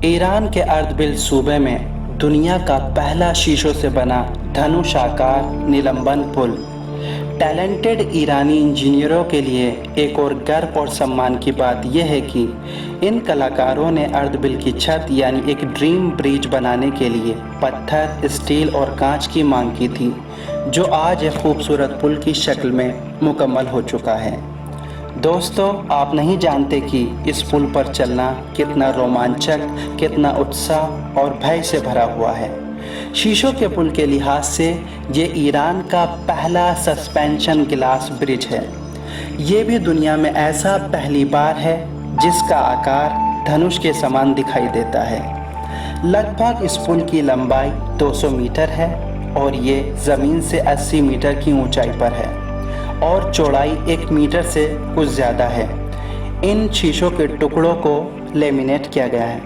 Iran के अर्दबिल सूबे में दुनिया का पहला शीशों से बना धनुष आकार निलंबन पुल टैलेंटेड ईरानी इंजीनियरों के लिए एक और गर्व और सम्मान की बात यह है कि इन कलाकारों ने अर्दबिल की छत यानी एक ड्रीम ब्रिज बनाने के लिए पत्थर, स्टील और कांच की मांग की थी, जो आज एक खूबसूरत पुल की शक्ल में मुकम्मल हो चुका है। दोस्तों, आप नहीं जानते कि इस पुल पर चलना कितना रोमांचक, कितना उत्साह और भय से भरा हुआ है। शीशों के पुल के लिहाज से ये ईरान का पहला सस्पेंशन ग्लास ब्रिज है। ये भी दुनिया में ऐसा पहली बार है जिसका आकार धनुष के समान दिखाई देता है। लगभग इस पुल की लंबाई 200 मीटर है और ये ज़मीन से 80 मीटर की ऊंचाई पर है और चौड़ाई 1 मीटर से कुछ ज़्यादा है। इन शीशों के टुकड़ों को लेमिनेट किया गया है।